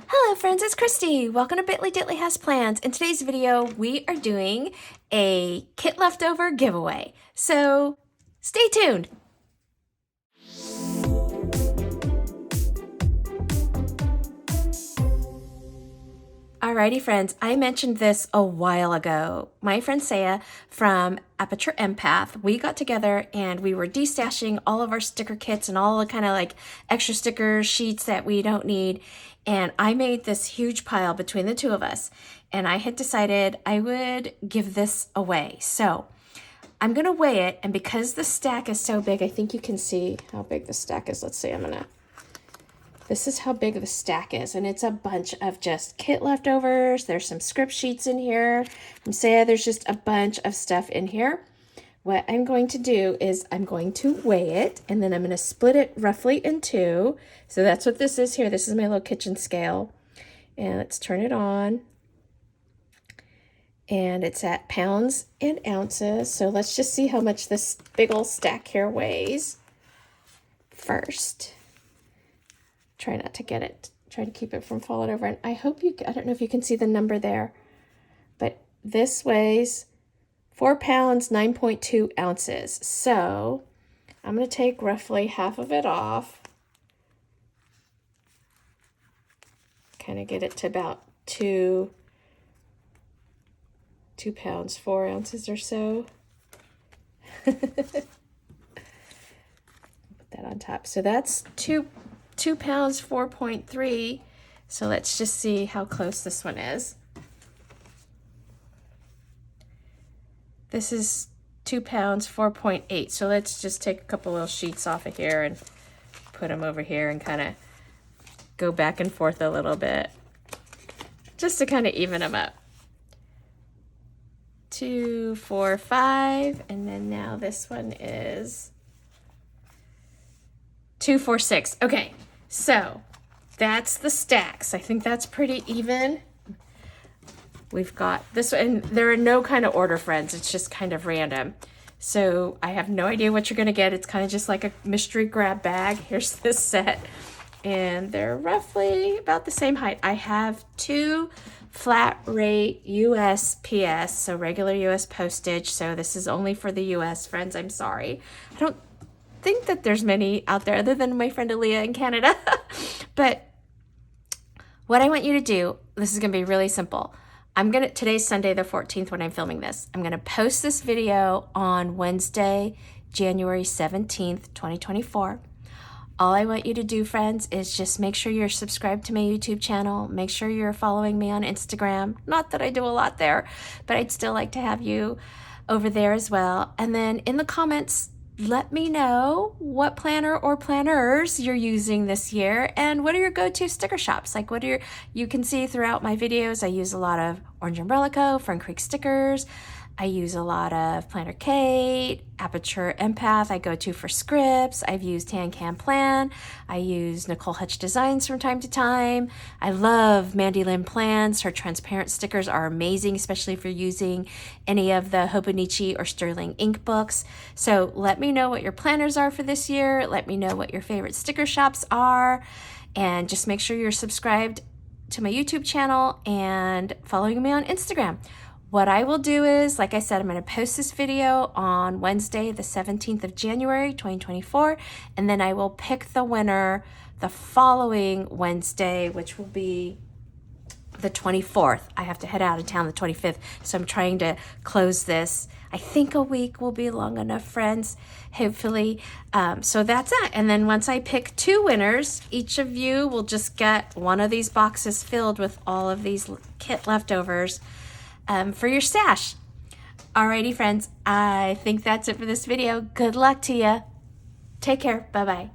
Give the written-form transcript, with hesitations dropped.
Hello friends, it's Christy. Welcome to Bitly Ditley Has Plans. In today's video, we are doing a kit leftover giveaway. So stay tuned. Alrighty friends, I mentioned this a while ago. My friend Saya from Aperture Empath, we got together and we were destashing all of our sticker kits and all the kind of like extra stickers, sheets that we don't need. And I made this huge pile between the two of us. And I had decided I would give this away. So I'm gonna weigh it, and because the stack is so big, I think you can see how big the stack is. Let's see, this is how big the stack is, and it's a bunch of just kit leftovers. There's some script sheets in here. From Saya, there's just a bunch of stuff in here. What I'm going to do is I'm going to weigh it, and then I'm going to split it roughly in two. So that's what this is here. This is my little kitchen scale. And let's turn it on. And it's at pounds and ounces. So let's just see how much this big old stack here weighs first. Try not to get it, try to keep it from falling over. And I hope I don't know if you can see the number there, but this weighs 4 pounds, 9.2 ounces. So I'm going to take roughly half of it off, kind of get it to about 2 pounds, 4 ounces or so. Put that on top. So that's 2 pounds, 4.3. So let's just see how close this one is. This is 2 pounds, 4.8. So let's just take a couple little sheets off of here and put them over here and kind of go back and forth a little bit, just to kind of even them up. 2, 4, 5, and then now this one is 2, 4, 6. Okay, so that's the stacks. I think that's pretty even. We've got this one, and there are no kind of order, friends. It's just kind of random. So I have no idea what you're gonna get. It's kind of just like a mystery grab bag. Here's this set, and they're roughly about the same height. I have 2 flat rate USPS, so regular US postage. So this is only for the US, friends. I'm sorry. I don't think that there's many out there other than my friend Aaliyah in Canada. But what I want you to do, this is gonna be really simple. Today's Sunday the 14th when I'm filming this. I'm gonna post this video on Wednesday, January 17th, 2024. All I want you to do, friends, is just make sure you're subscribed to my YouTube channel. Make sure you're following me on Instagram. Not that I do a lot there, but I'd still like to have you over there as well. And then in the comments, let me know what planner or planners you're using this year, and what are your go-to sticker shops. Like you can see throughout my videos, I use a lot of Orange Umbrella Co., Fern Creek stickers. I use a lot of Planner Kate, Aperture Empath I go to for scripts. I've used Tan Can Plan. I use Nicole Hutch Designs from time to time. I love Mandy Lynn Plans. Her transparent stickers are amazing, especially if you're using any of the Hobonichi or Sterling ink books. So let me know what your planners are for this year. Let me know what your favorite sticker shops are. And just make sure you're subscribed to my YouTube channel and following me on Instagram. What I will do is, like I said, I'm going to post this video on Wednesday, the 17th of January, 2024, and then I will pick the winner the following Wednesday, which will be the 24th. I have to head out of town the 25th, so I'm trying to close this. I think a week will be long enough, friends, hopefully. So that's it. And then once I pick 2 winners, each of you will just get one of these boxes filled with all of these kit leftovers for your stash. Alrighty, friends, I think that's it for this video. Good luck to you. Take care. Bye-bye.